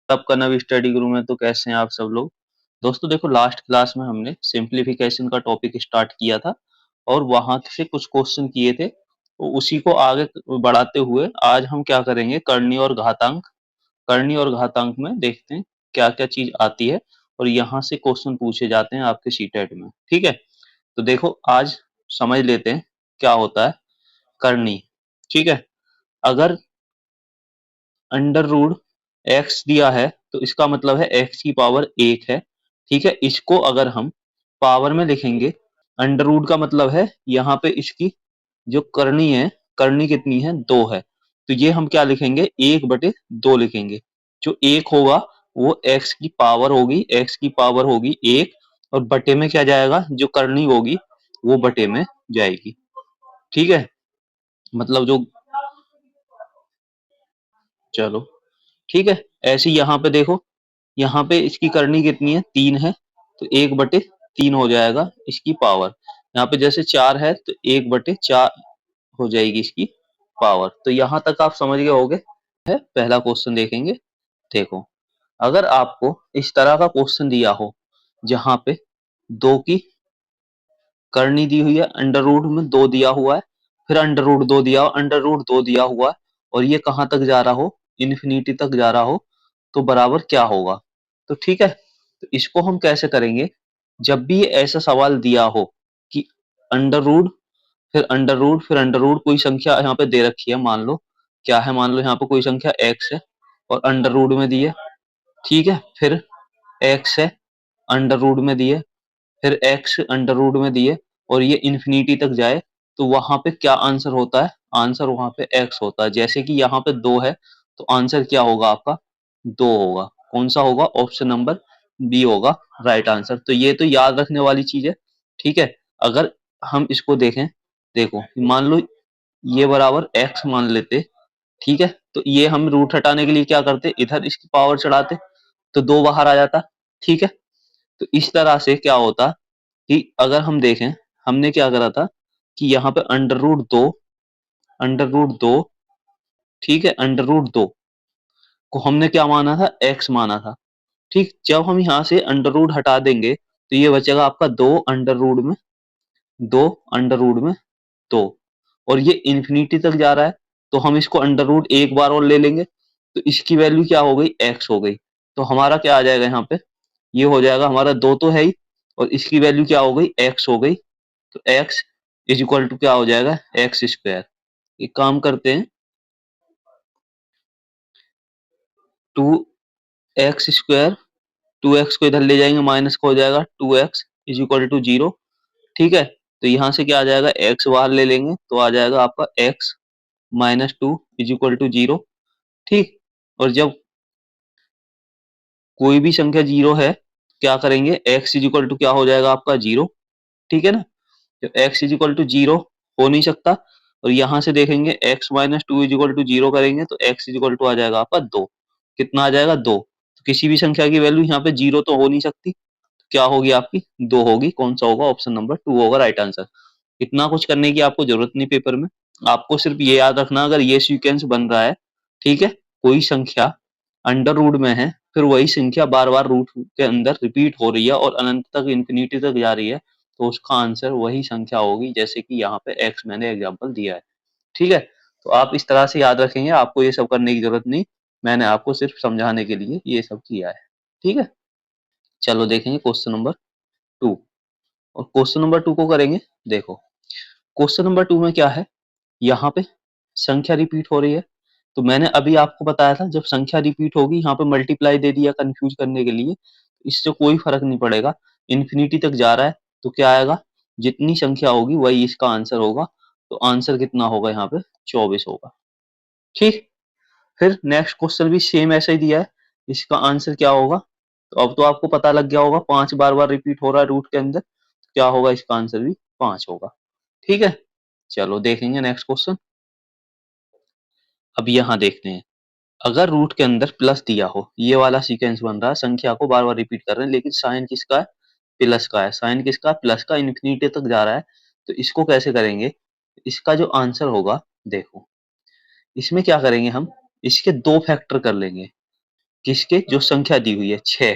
आपका नवी स्टडी गुरु में। तो कैसे हैं आप सब लोग। दोस्तों देखो, लास्ट क्लास में हमने सिंप्लीफिकेशन का टॉपिक स्टार्ट किया था और वहां से कुछ क्वेश्चन किए थे, तो उसी को आगे बढ़ाते हुए आज हम क्या करेंगे, करनी और घातांक। करनी और घातांक में देखते हैं क्या क्या चीज आती है और यहाँ से क्वेश्चन पूछे जाते हैं आपके सीटेट में। ठीक है, तो देखो आज समझ लेते हैं क्या होता है करनी। ठीक है, अगर अंडर रूट एक्स दिया है तो इसका मतलब है एक्स की पावर 1 है। ठीक है, इसको अगर हम पावर में लिखेंगे, अंडर रूट का मतलब है यहाँ पे इसकी जो करनी है, करनी कितनी है, 2 है। तो ये हम क्या लिखेंगे, 1/2 लिखेंगे। जो 1 होगा वो एक्स की पावर होगी, एक्स की पावर होगी 1, और बटे में क्या जाएगा, जो करनी होगी वो बटे में जाएगी। ठीक है, मतलब जो, चलो ठीक है। ऐसे यहाँ पे देखो, यहाँ पे इसकी करनी कितनी है, 3 है, तो 1/3 हो जाएगा इसकी पावर। यहाँ पे जैसे 4 है तो 1/4 हो जाएगी इसकी पावर। तो यहाँ तक आप समझ गए होगे। है, पहला क्वेश्चन देखेंगे। देखो, अगर आपको इस तरह का क्वेश्चन दिया हो जहाँ पे 2 की करनी दी हुई है, अंडर रूट में 2 दिया हुआ है, फिर अंडर रूट 2 दिया हो, अंडर रूट 2 दिया हुआ है, और ये कहाँ तक जा रहा हो, इन्फिनिटी तक जा रहा हो, तो बराबर क्या होगा। तो ठीक है, तो इसको हम कैसे करेंगे, जब भी ऐसा सवाल दिया हो कि अंडर रूट फिर अंडर रूट फिर अंडर रूट, कोई संख्या यहाँ पे दे रखी है, मान लो क्या है, मान लो यहाँ पे कोई संख्या x है और अंडर रूट में दी है। ठीक है, फिर x है, अंडर रूट में दी है, फिर x अंडर रूट में दी है, और ये इन्फिनिटी तक जाए, तो वहां पे क्या आंसर होता है, आंसर वहां पे x होता है। जैसे कि यहाँ पे 2 है तो आंसर क्या होगा आपका, 2 होगा। कौन सा होगा, ऑप्शन नंबर बी होगा राइट आंसर। तो ये तो याद रखने वाली चीज है। ठीक है, अगर हम इसको देखें, देखो मान लो ये बराबर x मान लेते। ठीक है, तो ये हम रूट हटाने के लिए क्या करते, इधर इसकी पावर चढ़ाते, तो 2 बाहर आ जाता। ठीक है, तो इस तरह से क्या होता कि अगर हम देखें, हमने क्या करा था कि यहाँ पे अंडर रूट दो, ठीक है, अंडर रूट 2 को हमने क्या माना था, x माना था। ठीक, जब हम यहाँ से अंडर रूट हटा देंगे तो ये बचेगा आपका 2 और ये इन्फिनिटी तक जा रहा है, तो हम इसको अंडर रूट एक बार और ले लेंगे, तो इसकी वैल्यू क्या हो गई, x हो गई। तो हमारा क्या आ जाएगा यहाँ पे, ये हो जाएगा हमारा 2 तो है ही, और इसकी वैल्यू क्या हो गई, x हो गई। तो x इज इक्वल टू क्या हो जाएगा, x²। एक काम करते हैं, 2x², 2x को इधर ले जाएंगे, माइनस को हो जाएगा 2x इज इक्वल टू 0। ठीक है, तो यहाँ से क्या आ जाएगा, x बाहर ले लेंगे तो आ जाएगा आपका x-2 इज इक्वल टू 0। ठीक, और जब कोई भी संख्या 0 है, क्या करेंगे, x इज इक्वल टू क्या हो जाएगा आपका 0। ठीक है ना, जब x इज इक्वल टू 0 हो नहीं सकता, और यहाँ से देखेंगे x-2 इज इक्वल टू 0 करेंगे तो x इज इक्वल टू आ जाएगा आपका 2। कितना आ जाएगा, 2। तो किसी भी संख्या की वैल्यू यहाँ पे 0 तो हो नहीं सकती, क्या होगी आपकी, 2 होगी। कौन सा होगा, ऑप्शन नंबर 2 होगा राइट आंसर। इतना कुछ करने की आपको जरूरत नहीं पेपर में, आपको सिर्फ ये याद रखना, अगर ये सीक्वेंस बन रहा है, ठीक है, कोई संख्या अंडर रूट में है, फिर वही संख्या बार बार रूट के अंदर रिपीट हो रही है और अनंत तक, इन्फिनिटी तक जा रही है, तो उसका आंसर वही संख्या होगी, जैसे कि यहाँ पे एक्स मैंने एग्जाम्पल दिया है। ठीक है, तो आप इस तरह से याद रखेंगे, आपको ये सब करने की जरूरत नहीं, मैंने आपको सिर्फ समझाने के लिए ये सब किया है। ठीक है, चलो देखेंगे क्वेश्चन नंबर 2। और क्वेश्चन नंबर 2 को करेंगे। देखो, क्वेश्चन नंबर 2 में क्या है, यहाँ पे संख्या रिपीट हो रही है, तो मैंने अभी आपको बताया था, जब संख्या रिपीट होगी, यहाँ पे मल्टीप्लाई दे दिया कंफ्यूज करने के लिए, इससे कोई फर्क नहीं पड़ेगा, इन्फिनिटी तक जा रहा है, तो क्या आएगा, जितनी संख्या होगी वही इसका आंसर होगा। तो आंसर कितना होगा, यहाँ पे 24 होगा। ठीक, फिर नेक्स्ट क्वेश्चन भी सेम ऐसा ही दिया है, इसका आंसर क्या होगा, तो अब तो आपको पता लग गया होगा, 5 बार बार रिपीट हो रहा है रूट के अंदर, क्या होगा, इसका आंसर भी 5 होगा। ठीक है, चलो देखेंगे नेक्स्ट क्वेश्चन। अब यहाँ देखते हैं, अगर रूट के अंदर प्लस दिया हो, ये वाला सीक्वेंस बन रहा है, संख्या को बार बार रिपीट कर रहे हैं, लेकिन साइन किसका है, प्लस का है। साइन किसका, प्लस का, इन्फिनिटी तक जा रहा है, तो इसको कैसे करेंगे, इसका जो आंसर होगा, देखो इसमें क्या करेंगे हम, इसके 2 फैक्टर कर लेंगे। किसके, जो संख्या दी हुई है 6,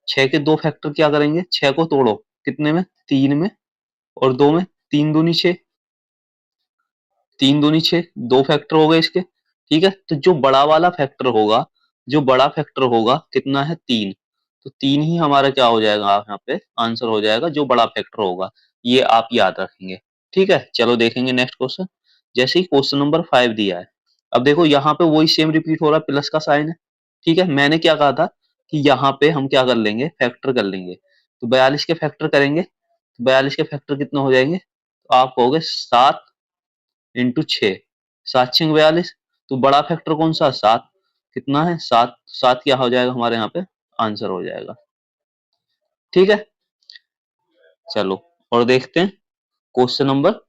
6 के दो फैक्टर क्या करेंगे, 6 को तोड़ो कितने में, 3 में और 2 में, 3 दूनी 6, 3 दूनी 6, दो फैक्टर हो गए इसके। ठीक है, तो जो बड़ा वाला फैक्टर होगा, जो बड़ा फैक्टर होगा कितना है 3, तो 3 ही हमारा क्या हो जाएगा यहाँ पे आंसर हो जाएगा, जो बड़ा फैक्टर होगा। ये आप याद रखेंगे। ठीक है, चलो देखेंगे नेक्स्ट क्वेश्चन। जैसे ही क्वेश्चन नंबर 5 दिया है, अब देखो यहाँ पे वही सेम रिपीट हो रहा है, प्लस का साइन है। ठीक है, मैंने क्या कहा था कि यहाँ पे हम क्या कर लेंगे, फैक्टर कर लेंगे। तो 42 के फैक्टर करेंगे, तो 42 के फैक्टर कितने हो जाएंगे, तो आप कहोगे 7 इंटू 6, 7 6 42। तो बड़ा फैक्टर कौन सा, 7, कितना है 7, 7 क्या हो जाएगा हमारे यहाँ पे आंसर हो जाएगा। ठीक है, चलो और देखते हैं क्वेश्चन नंबर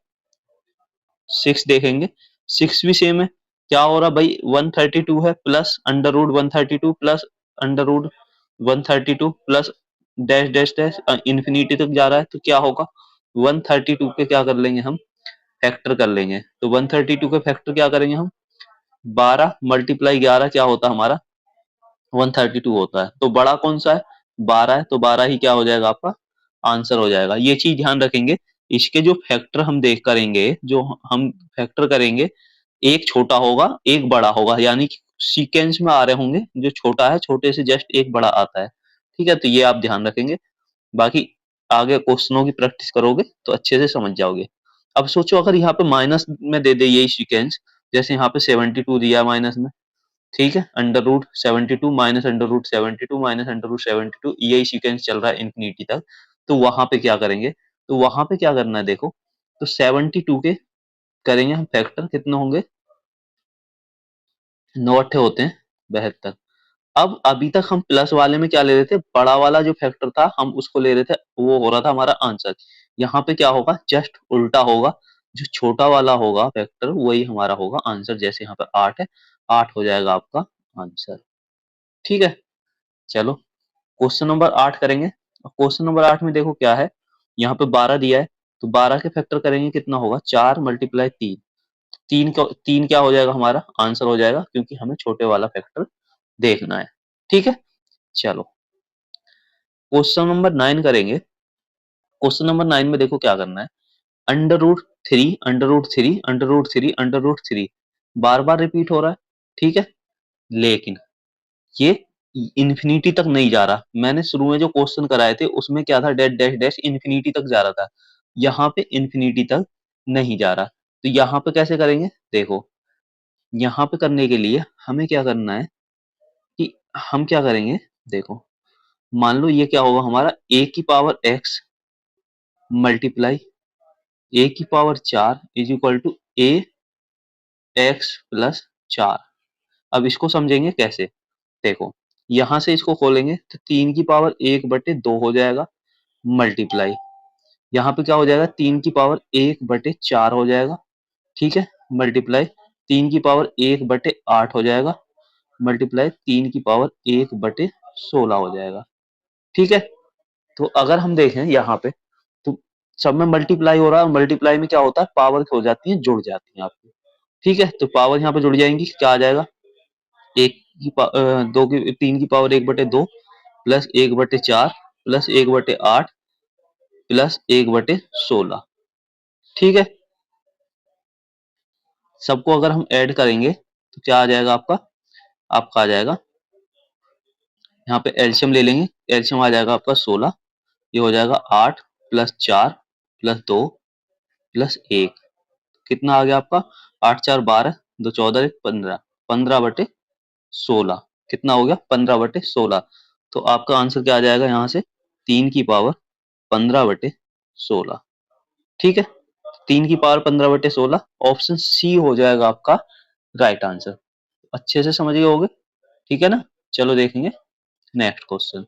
6 देखेंगे। 6 भी सेम है। क्या हो रहा भाई, 132 है plus under root 132 plus under root 132 plus dash dash dash infinity तक जा रहा है, तो क्या होगा 132 के क्या कर लेंगे हम, फैक्टर कर लेंगे। तो 132 के फैक्टर क्या करेंगे हम, 12 मल्टीप्लाई 11 क्या होता है हमारा 132 होता है। तो बड़ा कौन सा है, 12 है, तो 12 ही क्या हो जाएगा आपका आंसर हो जाएगा। ये चीज ध्यान रखेंगे, इसके जो फैक्टर हम देख करेंगे, जो हम फैक्टर करेंगे, एक छोटा होगा एक बड़ा होगा, यानी कि सीक्वेंस में आ रहे होंगे, जो छोटा है छोटे से जस्ट एक बड़ा आता है। ठीक है, तो ये आप ध्यान रखेंगे। बाकी आगे क्वेश्चनों की प्रैक्टिस करोगे तो अच्छे से समझ जाओगे। अब सोचो अगर यहाँ पे माइनस में दे दे यही सीक्वेंस, जैसे यहाँ पे 72 दिया माइनस में। ठीक है, under root 72 minus under root 72 minus under root 72, यही सीक्वेंस चल रहा है इन्फिनिटी तक। तो वहां पे क्या करेंगे, तो वहां पे क्या करना है देखो, तो 72 के करेंगे हम फैक्टर, कितने होंगे 9 अट्ठे होते हैं 72। अब अभी तक हम प्लस वाले में क्या ले रहे थे, बड़ा वाला जो फैक्टर था हम उसको ले रहे थे, वो हो रहा था हमारा आंसर। यहाँ पे क्या होगा, जस्ट उल्टा होगा, जो छोटा वाला होगा फैक्टर वही हमारा होगा आंसर। जैसे यहाँ पे 8 है, 8 हो जाएगा आपका आंसर। ठीक है, चलो क्वेश्चन नंबर 8 करेंगे। क्वेश्चन नंबर 8 में देखो क्या है, यहाँ पे 12 दिया है, तो 12 के फैक्टर करेंगे कितना होगा, 4 मल्टीप्लाई 3, 3 क्या हो जाएगा हमारा आंसर हो जाएगा, क्योंकि हमें छोटे वाला फैक्टर देखना है। ठीक है, चलो क्वेश्चन नंबर 9 करेंगे। क्वेश्चन नंबर 9 में देखो क्या करना है, under root 3 under root 3 under root 3 under root 3 बार बार रिपीट हो रहा है। ठीक है, लेकिन ये इन्फिनिटी तक नहीं जा रहा। मैंने शुरू में जो क्वेश्चन कराए थे उसमें क्या था, डैश डैश डैश इन्फिनिटी तक जा रहा था, यहाँ पे इन्फिनिटी तक नहीं जा रहा। तो यहाँ पे कैसे करेंगे देखो, यहाँ पे करने के लिए हमें क्या करना है कि हम क्या करेंगे देखो, मान लो ये क्या होगा हमारा a की पावर x मल्टीप्लाई a की power 4 is equal to a x plus 4। अब इसको समझेंगे कैसे, देखो यहां से इसको खोलेंगे तो 3 की पावर 1/2 हो जाएगा, मल्टीप्लाई यहाँ पे क्या हो जाएगा 3 की पावर 1/4 हो जाएगा। ठीक है, मल्टीप्लाई 3 की पावर 1/8 हो जाएगा, मल्टीप्लाई 3 की पावर 1/16 हो जाएगा। ठीक है, तो अगर हम देखें यहाँ पे तो सब में मल्टीप्लाई हो रहा है, और मल्टीप्लाई में क्या होता है पावर हो जाती है जुड़ जाती है आपकी। ठीक है, तो पावर यहाँ पे जुड़ जाएंगी, क्या आ जाएगा दो की 3 की पावर 1/2 प्लस 1/4 प्लस 1/8 प्लस 1/16। ठीक है, सबको अगर हम ऐड करेंगे तो क्या आ जाएगा आपका, आपका आ जाएगा यहाँ पे एलसीएम ले लेंगे, एलसीएम आ जाएगा आपका 16, ये हो जाएगा 8 प्लस 4 प्लस 2 प्लस 1, कितना आ गया आपका 8 4 12 2 14 1 15, 15/16 कितना हो गया 15/16। तो आपका आंसर क्या आ जाएगा यहाँ से 3 की पावर 15/16। ठीक है, 3 की पावर 15/16, ऑप्शन सी हो जाएगा आपका राइट आंसर। अच्छे से समझ गए होगे। ठीक है ना, चलो देखेंगे नेक्स्ट क्वेश्चन।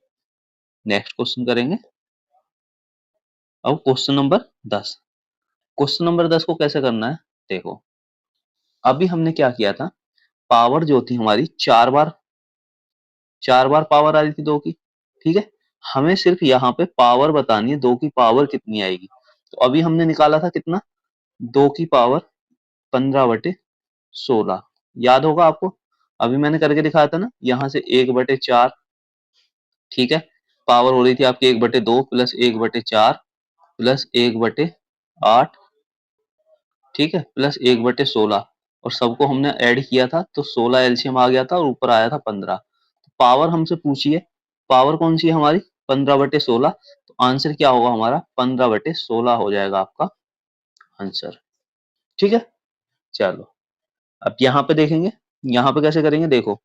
नेक्स्ट क्वेश्चन करेंगे अब क्वेश्चन नंबर 10। क्वेश्चन नंबर 10 को कैसे करना है देखो, अभी हमने क्या किया था, पावर जो थी हमारी चार बार पावर आ रही थी दो की। ठीक है, हमें सिर्फ यहाँ पे पावर बतानी है, दो की पावर कितनी आएगी। तो अभी हमने निकाला था कितना, 2 की पावर 15/16, याद होगा आपको। अभी मैंने करके दिखाया था ना, यहाँ से 1/4, ठीक है, पावर हो रही थी आपकी 1/2 प्लस 1/4 प्लस 1/8, ठीक है, प्लस 1/16, और सबको हमने ऐड किया था तो 16 एलसीएम आ गया था और ऊपर आया था 15। पावर हमसे पूछी है, पावर कौन सी है हमारी, 15/16, तो आंसर क्या होगा हमारा, 15/16 हो जाएगा आपका आंसर। ठीक है, चलो अब यहाँ पे देखेंगे, यहाँ पे कैसे करेंगे, देखो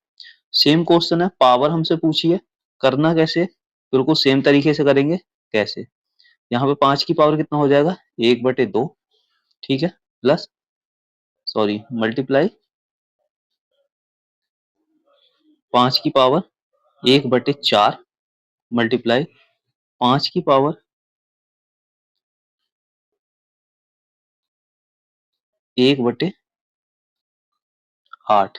सेम क्वेश्चन है, पावर हमसे पूछी है, करना कैसे, बिल्कुल सेम तरीके से करेंगे। कैसे, यहाँ पे 5 की पावर कितना हो जाएगा, 1/2, ठीक है, प्लस, सॉरी, मल्टीप्लाई 5 की पावर 1/4 मल्टीप्लाई 5 की पावर 1/8,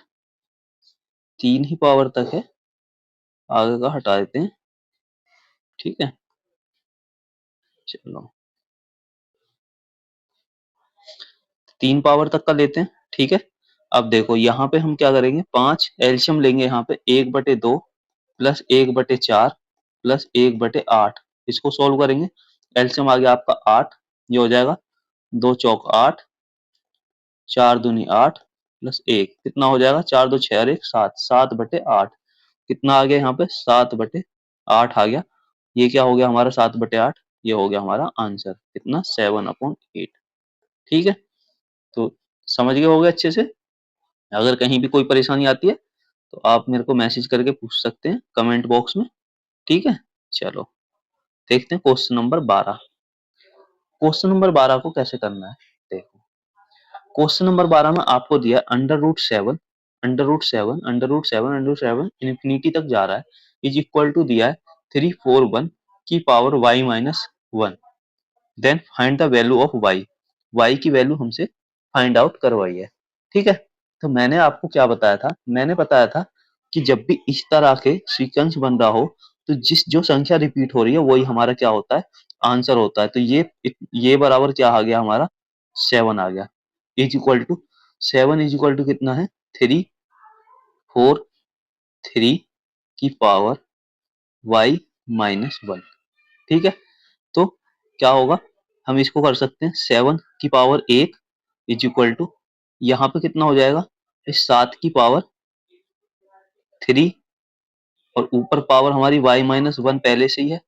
3 ही पावर तक है, आगे का हटा देते हैं, ठीक है, चलो 3 पावर तक का लेते हैं, ठीक है। अब देखो यहाँ पे हम क्या करेंगे, 5 एल्शियम लेंगे, यहाँ पे 1/2 प्लस 1/4 प्लस 1/8, इसको सोल्व करेंगे, एल्शियम आ गया आपका 8, ये हो जाएगा 2 चौक 8, 4 दूनी 8 प्लस 1 कितना हो जाएगा, 4 2 6 और 1 7, 7/8, कितना आ गया यहाँ पे, 7/8 आ गया। ये क्या हो गया हमारा 7/8, ये हो गया हमारा आंसर, कितना, 7/8। ठीक है, तो समझ गए होगे अच्छे से। अगर कहीं भी कोई परेशानी आती है तो आप मेरे को मैसेज करके पूछ सकते हैं कमेंट बॉक्स में, ठीक है। चलो देखते हैं क्वेश्चन नंबर 12। क्वेश्चन नंबर 12 को कैसे करना है, देखो क्वेश्चन नंबर 12 में आपको दिया √7, √7 इन्फिनिटी तक जा रहा है, इज इक्वल टू दिया है 341 की power y-1, then find the value of y की वैल्यू हमसे फाइंड आउट करवाई है, ठीक है। तो मैंने आपको क्या बताया था, मैंने बताया था कि जब भी इस तरह के सीक्वेंस बन रहा हो तो जो संख्या रिपीट हो रही है वही हमारा क्या होता है, आंसर होता है। तो ये बराबर क्या आ गया हमारा, 7 आ गया, is equal to 7 is equal to कितना है, 343 की पावर y-1, ठीक है। तो क्या होगा, हम इसको कर सकते हैं 7 की पावर 1 इज इक्वल टू, यहाँ पे कितना हो जाएगा, 7 की पावर 3 और ऊपर पावर हमारी y-1 पहले से ही है,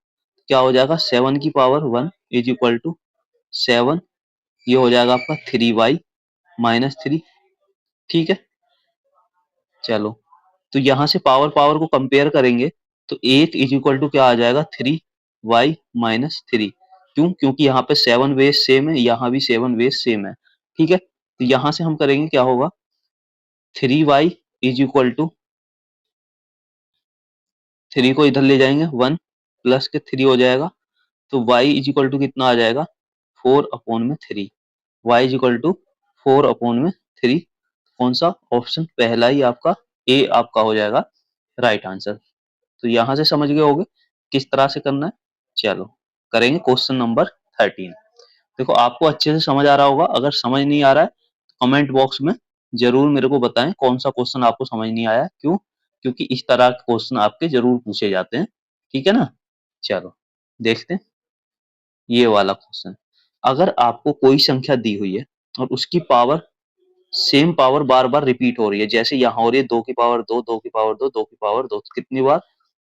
क्या हो जाएगा 7 की पावर 1 इज इक्वल टू 7, ये हो जाएगा आपका 3y-3, ठीक है। चलो तो यहाँ से पावर पावर को कंपेयर करेंगे तो 8 इज इक्वल टू क्या आ जाएगा, 3y-3, क्यों, क्योंकि यहाँ पे 7 बेस सेम है, यहाँ भी 7 बेस सेम है, ठीक है। तो यहाँ से हम करेंगे क्या होगा, 3y इज इक्वल टू, 3 को इधर ले जाएंगे 1 प्लस के 3 हो जाएगा, तो y इज इक्वल टू कितना आ जाएगा, 4/3, y इज इक्वल टू 4/3, कौन सा ऑप्शन, पहला ही आपका ए आपका हो जाएगा राइट आंसर। तो यहां से समझ गए होगे किस तरह से करना है। चलो करेंगे क्वेश्चन नंबर 13। देखो आपको अच्छे से समझ आ रहा होगा, अगर समझ नहीं आ रहा है तो कमेंट बॉक्स में जरूर मेरे को बताएं कौन सा क्वेश्चन आपको समझ नहीं आया, क्यों, क्योंकि इस तरह के क्वेश्चन आपके जरूर पूछे जाते हैं, ठीक है ना। चलो देखते हैं ये वाला क्वेश्चन, अगर आपको कोई संख्या दी हुई है और उसकी पावर, सेम पावर बार बार रिपीट हो रही है, जैसे यहाँ हो रही है 2 की पावर 2, 2 की पावर 2, 2 की पावर 2, कितनी बार,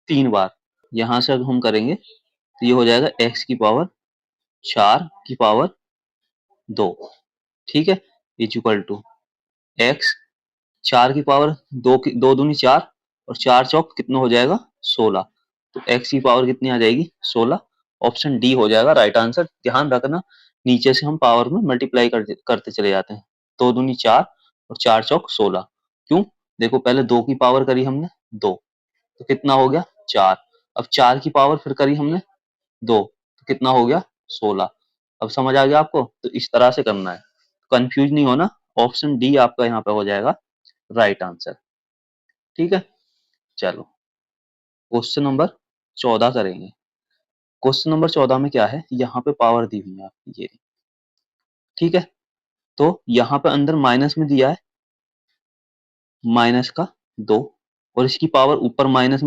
3 बार। यहाँ से अगर हम करेंगे तो ये हो जाएगा x की पावर 4 की पावर 2, ठीक है, इज इक्वल टू x 4 की पावर 2 की 2 दूनी 4 और 4 चौक कितना हो जाएगा 16, तो x की पावर कितनी आ जाएगी 16, ऑप्शन डी हो जाएगा राइट आंसर। ध्यान रखना नीचे से हम पावर में मल्टीप्लाई करते चले जाते हैं, 2 दूनी 4 और 4 चौक 16, क्यों, देखो पहले 2 की पावर करी हमने 2, तो कितना हो गया 4, अब 4 की पावर फिर करी हमने 2, तो कितना हो गया 16। अब समझ आ गया आपको, तो इस तरह से करना है, कंफ्यूज नहीं होना, ऑप्शन डी आपका यहाँ पे हो जाएगा राइट आंसर, ठीक है। चलो क्वेश्चन नंबर 14 करेंगे। क्वेश्चन नंबर 14 में क्या है, यहाँ पे पावर दी हुई है आपकी ये, ठीक है। तो यहाँ पे अंदर माइनस में दिया है माइनस का 2 और इसकी पावर ऊपर माइनस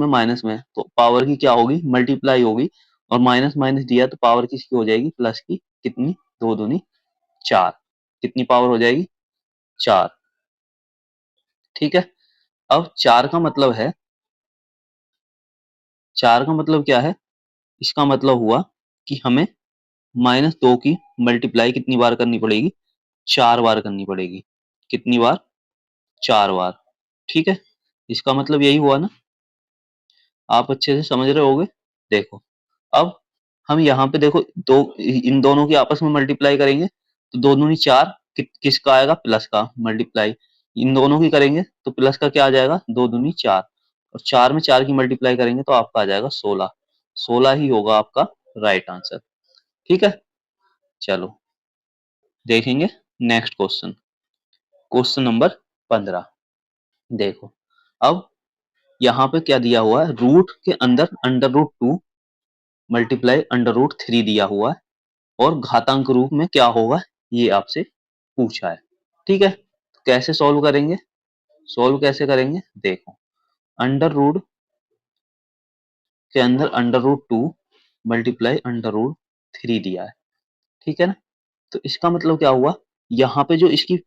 में तो पावर की क्या होगी, मल्टीप्लाई होगी और माइनस माइनस दिया तो पावर किसकी हो जाएगी, प्लस की। कितनी, 2 दूनी 4। कितनी पावर हो जाएगी, 4। ठीक है। अब 4 का मतलब है, 4 का मतलब क्या है, इसका मतलब हुआ कि हमें -2 की मल्टीप्लाई कितनी बार करनी पड़ेगी, 4 बार करनी पड़ेगी। कितनी बार, 4 बार। ठीक है, इसका मतलब यही हुआ ना, आप अच्छे से समझ रहे होगे। देखो, अब हम यहाँ पे देखो, दो इन दोनों की आपस में मल्टीप्लाई करेंगे तो 2 दूनी 4, किसका आएगा, प्लस का मल्टीप्लाई। इन दोनों की करेंगे तो प्लस का क्या आ जाएगा, 2 दूनी 4 और 4 में 4 की मल्टीप्लाई करेंगे तो आपका आ जाएगा 16। 16 ही होगा आपका राइट आंसर। ठीक है, चलो देखेंगे नेक्स्ट क्वेश्चन, क्वेश्चन नंबर 15। देखो, अब यहाँ पे क्या दिया हुआ है, रूट के अंदर √2 मल्टीप्लाई √3 दिया हुआ है और घातांक रूप में क्या होगा, ये आपसे पूछा है। ठीक है, कैसे सॉल्व करेंगे, सॉल्व कैसे करेंगे, देखो, अंडर रूट के अंदर √2 मल्टीप्लाई √3 दिया है। ठीक है ना, तो इसका मतलब क्या हुआ, यहाँ पे जो इसकी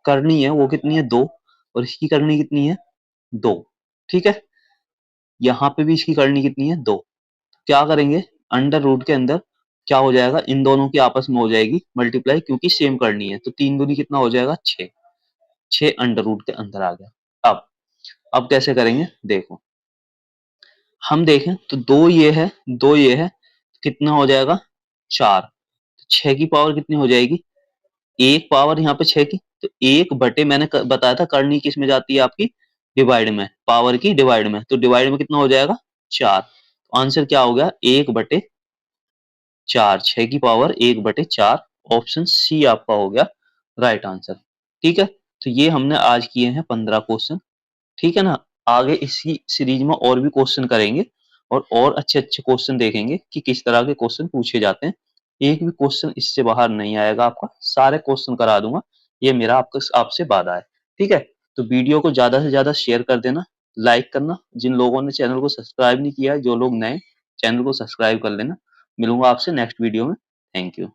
करनी है वो कितनी है, 2 और इसकी करनी कितनी है, 2। ठीक है, यहाँ पे भी इसकी करनी कितनी है, 2। क्या करेंगे, अंडर रूट के अंदर क्या हो जाएगा, इन दोनों की आपस में हो जाएगी मल्टीप्लाई, क्योंकि सेम करनी है तो 3 दूनी कितना हो जाएगा, 6। 6 अंडर रूट के अंदर आ गया। अब कैसे करेंगे, देखो, हम देखें तो 2 ये है, 2 ये है, कितना हो जाएगा, 4। 6 की पावर कितनी हो जाएगी, एक पावर यहाँ पे 6 की, तो 1 बटे मैंने बताया था करनी किस में जाती है आपकी, डिवाइड में, पावर की डिवाइड में, तो डिवाइड में कितना हो जाएगा, 4। तो आंसर क्या हो गया, 1/4। 6 की पावर 1/4, ऑप्शन सी आपका हो गया राइट आंसर। ठीक है, तो ये हमने आज किए हैं 15 क्वेश्चन। ठीक है ना, आगे इसी सीरीज में और भी क्वेश्चन करेंगे और अच्छे अच्छे क्वेश्चन देखेंगे कि किस तरह के क्वेश्चन पूछे जाते हैं। एक भी क्वेश्चन इससे बाहर नहीं आएगा आपका, सारे क्वेश्चन करा दूंगा, ये मेरा आपका आपसे वादा है। ठीक है, तो वीडियो को ज्यादा से ज्यादा शेयर कर देना, लाइक करना, जिन लोगों ने चैनल को सब्सक्राइब नहीं किया है, जो लोग नए, चैनल को सब्सक्राइब कर लेना। मिलूंगा आपसे नेक्स्ट वीडियो में। Thank you.